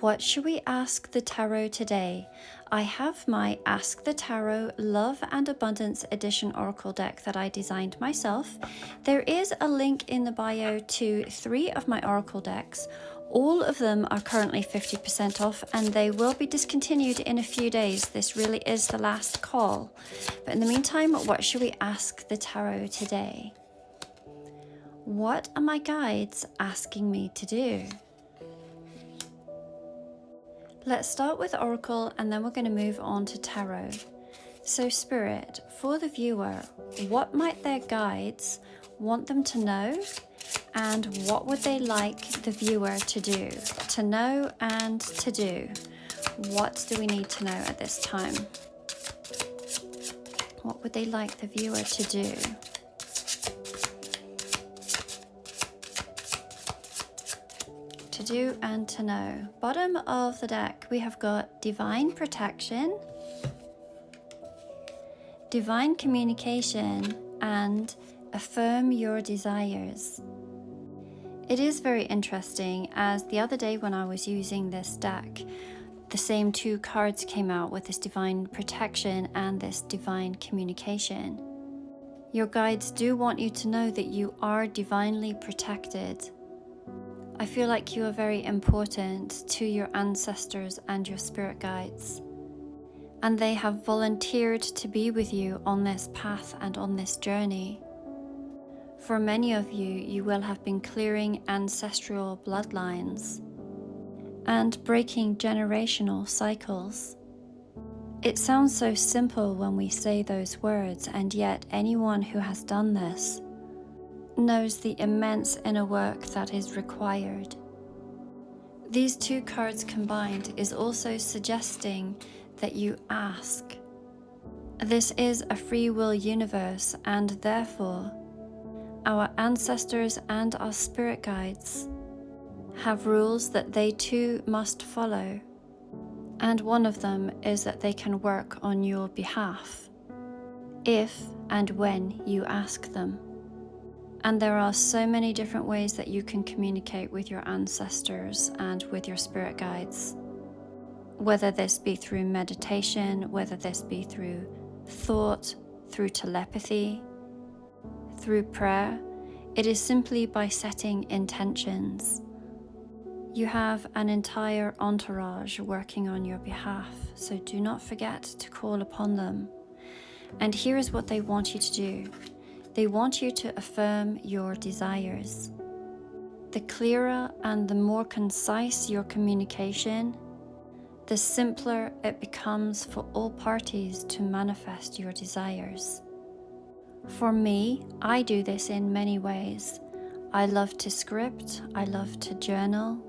What should we ask the tarot today? I have my Ask the Tarot Love and Abundance Edition Oracle deck that I designed myself. There is a link in the bio to 3 of my Oracle decks. All of them are currently 50% off and they will be discontinued in a few days. This really is the last call. But in the meantime, what should we ask the tarot today? What are my guides asking me to do? Let's start with Oracle and then we're going to move on to Tarot. So Spirit, for the viewer, what might their guides want them to know, and what would they like the viewer to do? To know and to do. What do we need to know at this time? What would they like the viewer to do? To do and to know. Bottom of the deck we have got divine protection, divine communication, and affirm your desires. It is very interesting, as the other day when I was using this deck, the same 2 cards came out with this divine protection and this divine communication. Your guides do want you to know that you are divinely protected. I feel like you are very important to your ancestors and your spirit guides, and they have volunteered to be with you on this path and on this journey. For many of you, you will have been clearing ancestral bloodlines and breaking generational cycles. It sounds so simple when we say those words, and yet anyone who has done this knows the immense inner work that is required. These 2 cards combined is also suggesting that you ask. This is a free will universe, and therefore our ancestors and our spirit guides have rules that they too must follow, and one of them is that they can work on your behalf if and when you ask them. And there are so many different ways that you can communicate with your ancestors and with your spirit guides. Whether this be through meditation, whether this be through thought, through telepathy, through prayer, it is simply by setting intentions. You have an entire entourage working on your behalf, so do not forget to call upon them. And here is what they want you to do. They want you to affirm your desires. The clearer and the more concise your communication, the simpler it becomes for all parties to manifest your desires. For me, I do this in many ways. I love to script, I love to journal,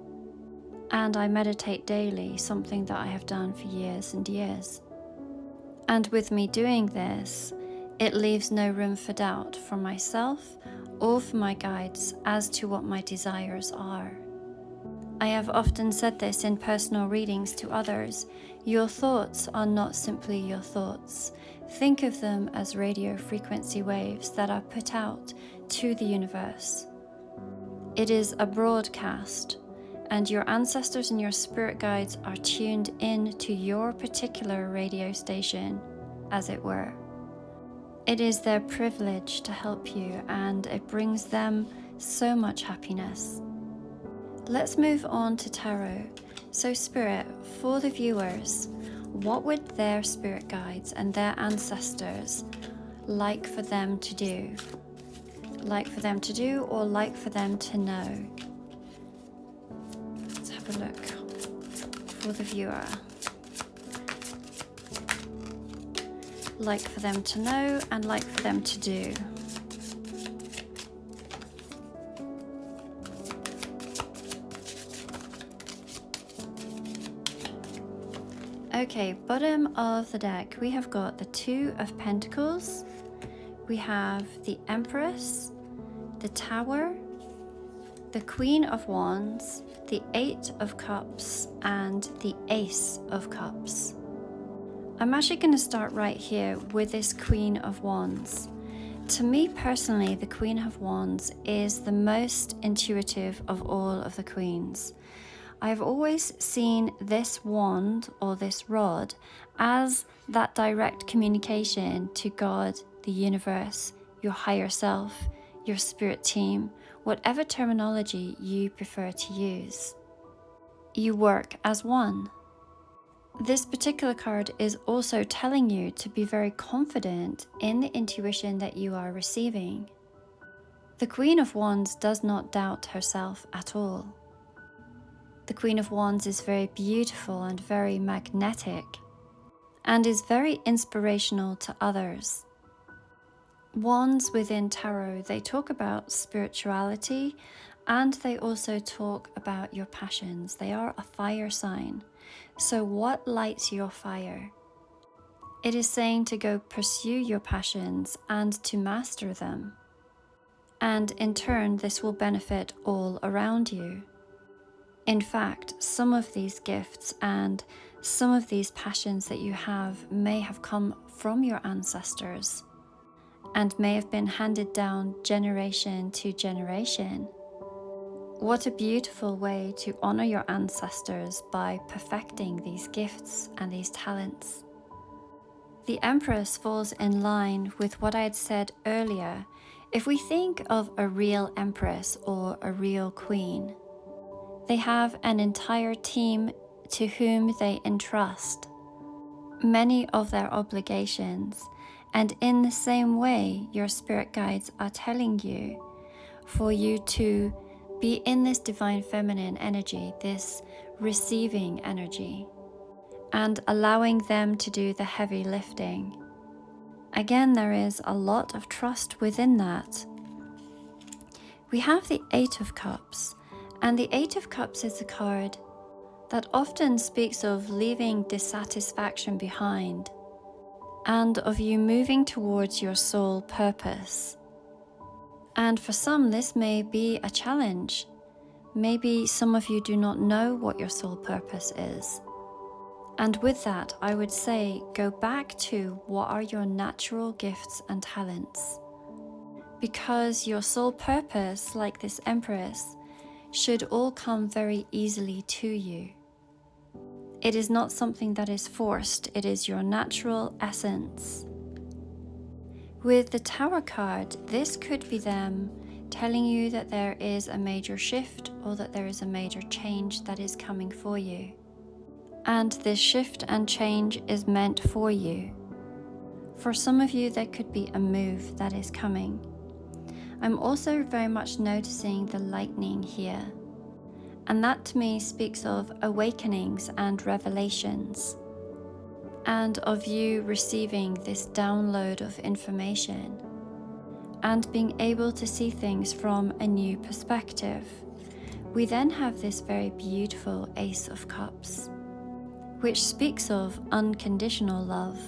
and I meditate daily, something that I have done for years and years. And with me doing this, it leaves no room for doubt for myself or for my guides as to what my desires are. I have often said this in personal readings to others. Your thoughts are not simply your thoughts. Think of them as radio frequency waves that are put out to the universe. It is a broadcast, and your ancestors and your spirit guides are tuned in to your particular radio station, as it were. It is their privilege to help you, and it brings them so much happiness. Let's move on to Tarot. So Spirit, for the viewers, what would their spirit guides and their ancestors like for them to do? Like for them to do, or like for them to know? Let's have a look for the viewer. Like for them to know and like for them to do. Okay, bottom of the deck we have got the 2 of Pentacles, we have the Empress, the Tower, the Queen of Wands, the 8 of Cups, and the Ace of Cups. I'm actually going to start right here with this Queen of Wands. To me personally, the Queen of Wands is the most intuitive of all of the queens. I've always seen this wand or this rod as that direct communication to God, the universe, your higher self, your spirit team, whatever terminology you prefer to use. You work as one. This particular card is also telling you to be very confident in the intuition that you are receiving. The Queen of Wands does not doubt herself at all. The Queen of Wands is very beautiful and very magnetic, and is very inspirational to others. Wands within tarot, they talk about spirituality, and they also talk about your passions. They are a fire sign. So what lights your fire? It is saying to go pursue your passions and to master them. And in turn, this will benefit all around you. In fact, some of these gifts and some of these passions that you have may have come from your ancestors and may have been handed down generation to generation. What a beautiful way to honor your ancestors by perfecting these gifts and these talents. The Empress falls in line with what I had said earlier. If we think of a real Empress or a real Queen, they have an entire team to whom they entrust many of their obligations, and in the same way, your spirit guides are telling you for you to be in this divine feminine energy, this receiving energy, and allowing them to do the heavy lifting. Again, there is a lot of trust within that. We have the Eight of Cups, and the Eight of Cups is a card that often speaks of leaving dissatisfaction behind and of you moving towards your soul purpose. And for some, this may be a challenge. Maybe some of you do not know what your soul purpose is. And with that, I would say, go back to what are your natural gifts and talents. Because your soul purpose, like this Empress, should all come very easily to you. It is not something that is forced, it is your natural essence. With the Tower card, this could be them telling you that there is a major shift or that there is a major change that is coming for you. And this shift and change is meant for you. For some of you, there could be a move that is coming. I'm also very much noticing the lightning here. And that to me speaks of awakenings and revelations, and of you receiving this download of information and being able to see things from a new perspective. We then have this very beautiful Ace of Cups, which speaks of unconditional love.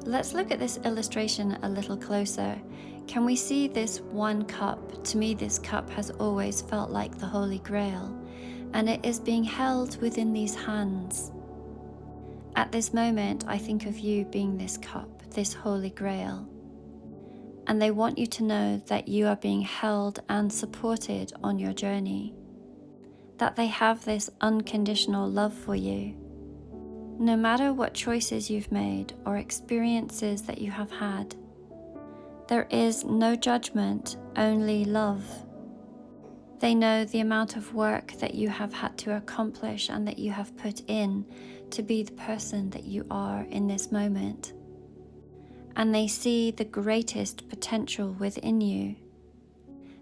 Let's look at this illustration a little closer. Can we see this one cup? To me, this cup has always felt like the Holy Grail, and it is being held within these hands. At this moment, I think of you being this cup, this Holy Grail. And they want you to know that you are being held and supported on your journey, that they have this unconditional love for you. No matter what choices you've made or experiences that you have had, there is no judgment, only love. They know the amount of work that you have had to accomplish and that you have put in to be the person that you are in this moment. And they see the greatest potential within you.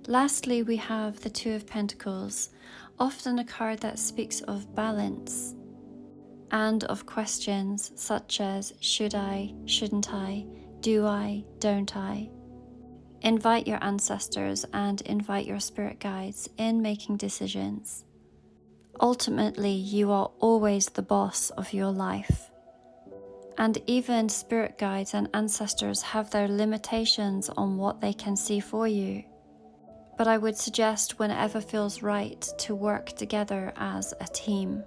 Lastly, we have the Two of Pentacles, often a card that speaks of balance and of questions such as should I, shouldn't I, do I, don't I. Invite your ancestors and invite your spirit guides in making decisions. Ultimately, you are always the boss of your life. And even spirit guides and ancestors have their limitations on what they can see for you. But I would suggest whenever feels right to work together as a team.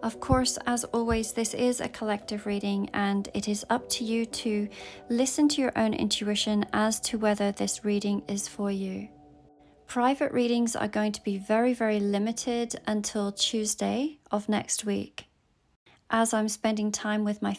Of course, as always, this is a collective reading and it is up to you to listen to your own intuition as to whether this reading is for you. Private readings are going to be very, very limited until Tuesday of next week, as I'm spending time with my